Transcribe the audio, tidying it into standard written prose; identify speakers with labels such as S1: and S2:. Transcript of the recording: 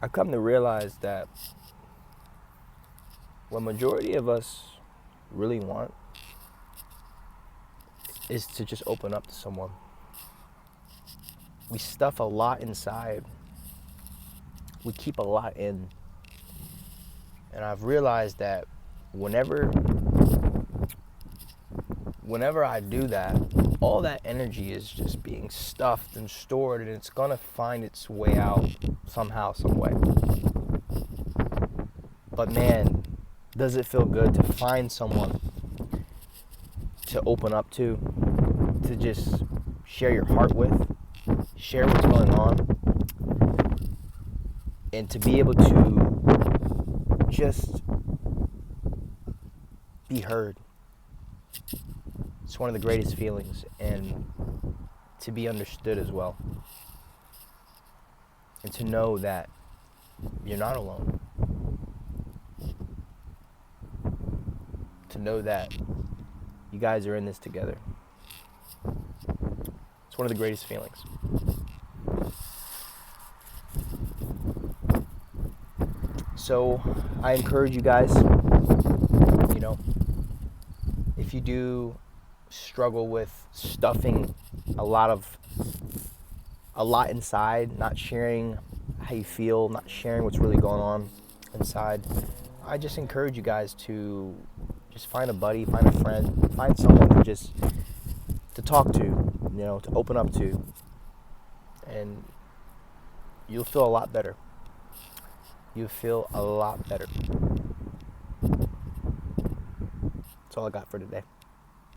S1: I come to realize that what majority of us really want is to just open up to someone. We stuff a lot inside. We keep a lot in. And I've realized that whenever I do that, all that energy is just being stuffed and stored, and it's gonna find its way out somehow, some way. But man, does it feel good to find someone to open up to just share your heart with, share what's going on, and to be able to just be heard. It's one of the greatest feelings, and to be understood as well. And to know that you're not alone. To know that you guys are in this together. It's one of the greatest feelings. So I encourage you guys, if you do struggle with stuffing a lot inside, not sharing how you feel, not sharing what's really going on inside, I just encourage you guys to just find a buddy, find a friend, find someone to talk to, to open up to, and you'll feel a lot better. You feel a lot better. That's all I got for today.